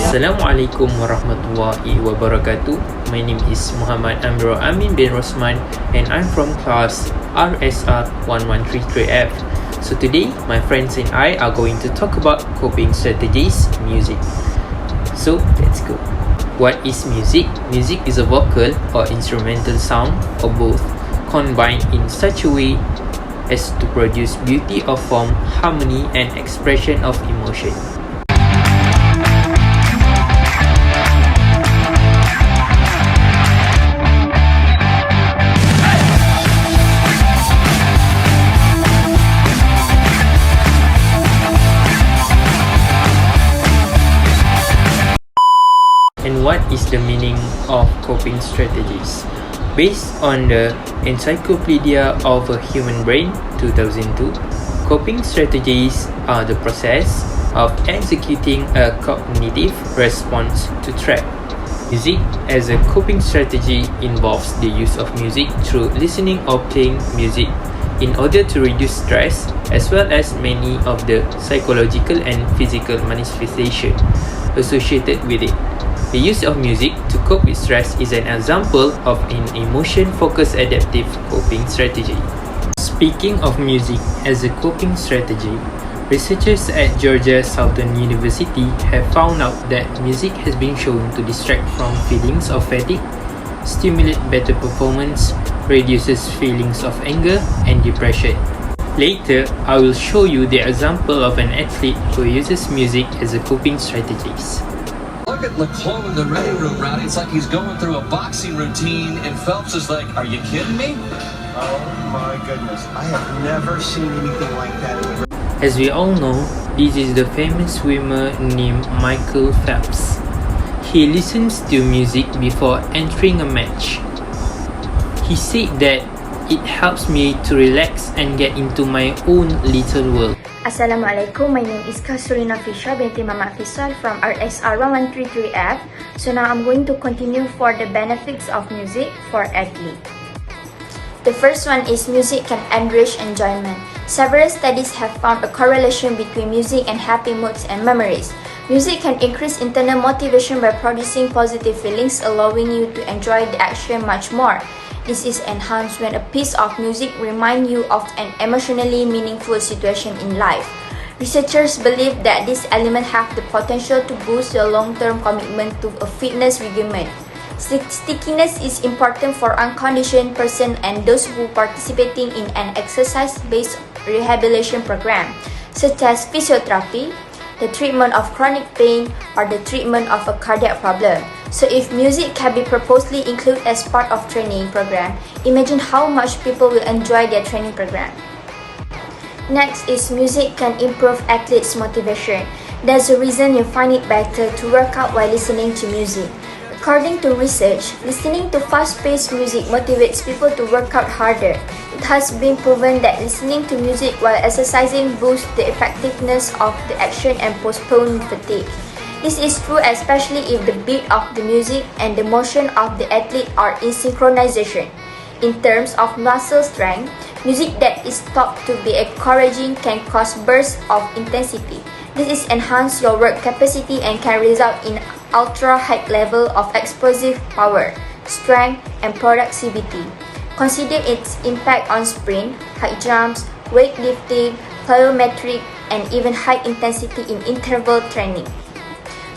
Assalamualaikum warahmatullahi wabarakatuh. My name is Muhammad AMIN bin ROSMAN and I'm from class RSR1133F. So today, my friends and I are going to talk about coping strategies, music. So let's go. What is music? Music is a vocal or instrumental sound or both combined in such a way as to produce beauty of form, harmony and expression of emotion. And what is the meaning of coping strategies? Based on the Encyclopedia of a Human Brain 2002, coping strategies are the process of executing a cognitive response to threat. Music as a coping strategy involves the use of music through listening or playing music in order to reduce stress, as well as many of the psychological and physical manifestations associated with it. The use of music to cope with stress is an example of an emotion-focused adaptive coping strategy. Speaking of music as a coping strategy, researchers at Georgia Southern University have found out that music has been shown to distract from feelings of fatigue, stimulate better performance, reduces feelings of anger and depression. Later, I will show you the example of an athlete who uses music as a coping strategies. Look at Leclerc in the ready room, Rowdy. It's like he's going through a boxing routine, and Phelps is like, "Are you kidding me?" Oh my goodness, I have never seen anything like that. As we all know, this is the famous swimmer named Michael Phelps. He listens to music before entering a match. He said that it helps me to relax and get into my own little world. Assalamualaikum, my name is QASRINA BINTI FISOL from RSR1133F. So now I'm going to continue for the benefits of music for athletes. The first one is music can enrich enjoyment. Several studies have found a correlation between music and happy moods and memories. Music can increase internal motivation by producing positive feelings, allowing you to enjoy the action much more. This is enhanced when a piece of music reminds you of an emotionally meaningful situation in life. Researchers believe that these elements have the potential to boost your long-term commitment to a fitness regimen. Stickiness is important for unconditioned persons and those who participating in an exercise-based rehabilitation program, such as physiotherapy, the treatment of chronic pain, or the treatment of a cardiac problem. So if music can be purposely included as part of training program, imagine how much people will enjoy their training program. Next is music can improve athletes' motivation. There's a reason you find it better to work out while listening to music. According to research, listening to fast-paced music motivates people to work out harder. It has been proven that listening to music while exercising boosts the effectiveness of the action and postpone fatigue. This is true especially if the beat of the music and the motion of the athlete are in synchronization. In terms of muscle strength, music that is thought to be encouraging can cause bursts of intensity. This is enhance your work capacity and can result in ultra-high level of explosive power, strength, and productivity. Consider its impact on sprint, high jumps, weightlifting, plyometric, and even high intensity in interval training.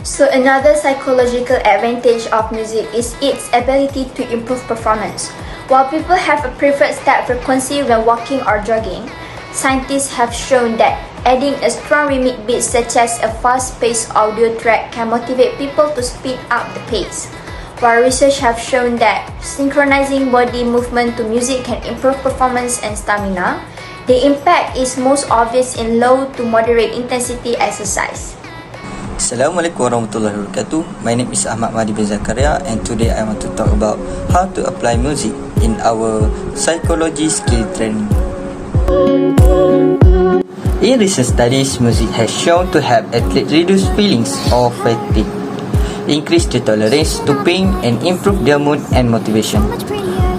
So another psychological advantage of music is its ability to improve performance. While people have a preferred step frequency when walking or jogging, scientists have shown that adding a strong rhythmic beat such as a fast-paced audio track can motivate people to speed up the pace. While research have shown that synchronizing body movement to music can improve performance and stamina, the impact is most obvious in low to moderate intensity exercise. Assalamualaikum warahmatullahi wabarakatuh. My name is AHMAD bin ZAKARIA and today I want to talk about how to apply music in our psychology skill training. In recent studies, music has shown to help athletes reduce feelings of fatigue, increase their tolerance to pain and improve their mood and motivation.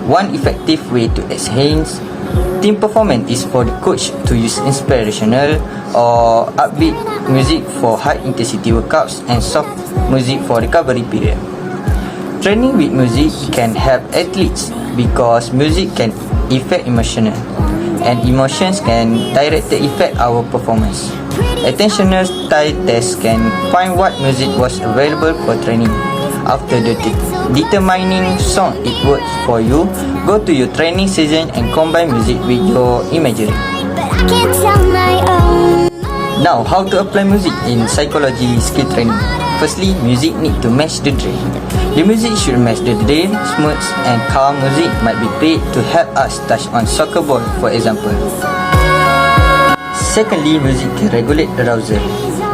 One effective way to enhance team performance is for the coach to use inspirational or upbeat music for high intensity workouts and soft music for recovery period. Training with music can help athletes because music can affect emotional, and emotions can directly affect our performance. Attentional style tests can find what music was available for training. After determining song it works for you, go to your training session and combine music with your imagery. Now, how to apply music in psychology skill training? Firstly, music need to match the drill. The music should match the drill. Smooth and calm music might be played to help us touch on soccer ball, for example. Secondly, music can regulate arousal.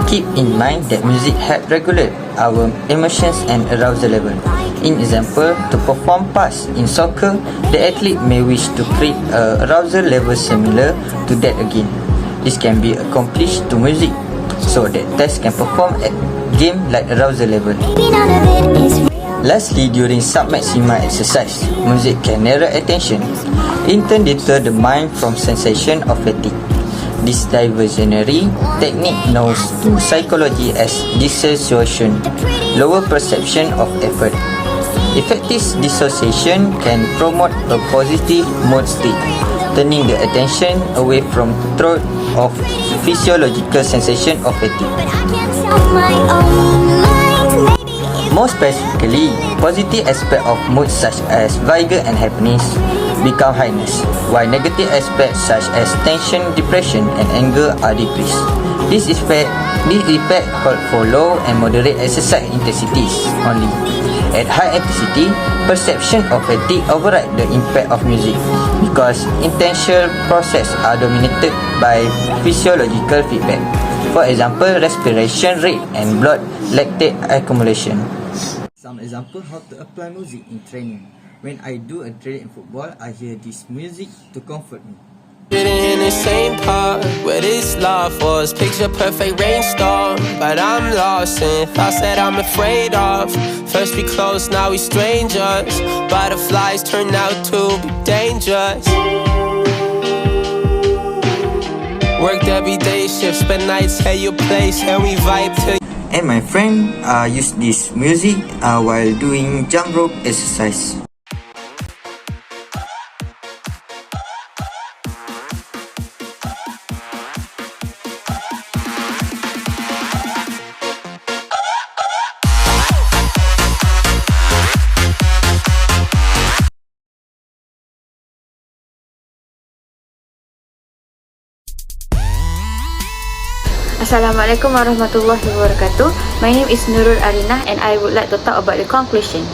Keep in mind that music helps regulate our emotions and arousal level. In example, to perform pass in soccer, the athlete may wish to create a arousal level similar to that again. This can be accomplished to music, so that test can perform at game like arousal level. Lastly, during sub-maxima exercise, music can narrow attention, in turn deter the mind from sensation of fatigue. This diversionary technique known to psychology as dissociation, lower perception of effort. Effective dissociation can promote a positive mood state, turning the attention away from thought of physiological sensation of fatigue. More specifically, positive aspects of mood such as vigor and happiness become heightened, while negative aspects such as tension, depression, and anger are decreased. This effect called for low and moderate exercise intensities only. At high intensity, perception of fatigue override the impact of music because intentional processes are dominated by physiological feedback. For example, respiration rate and blood lactate accumulation. Some example how to apply music in training. When I do a drill in football, I hear this music to comfort me. Sitting in the same park where this love was, picture perfect rainstorm, but I'm lost in thoughts that I'm afraid of. First we close, now we strangers. Butterflies turn out to be dangerous. Worked every day, shift, spend nights at your place, and we vibe to. And my friend use this music while doing jump rope exercise. Assalamualaikum warahmatullahi wabarakatuh. My name is Nurul Arinah and I would like to talk about the conclusion.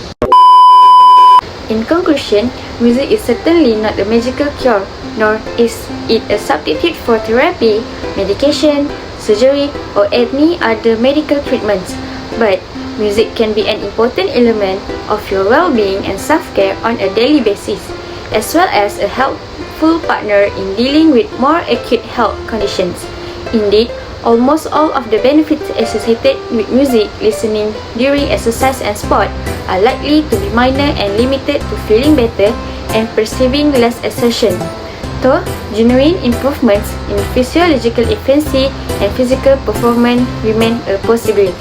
In conclusion, music is certainly not a magical cure, nor is it a substitute for therapy, medication, surgery, or any other medical treatments. But music can be an important element of your well-being and self-care on a daily basis, as well as a helpful partner in dealing with more acute health conditions. Indeed, almost all of the benefits associated with music listening during exercise and sport are likely to be minor and limited to feeling better and perceiving less exertion, though genuine improvements in physiological efficiency and physical performance remain a possibility.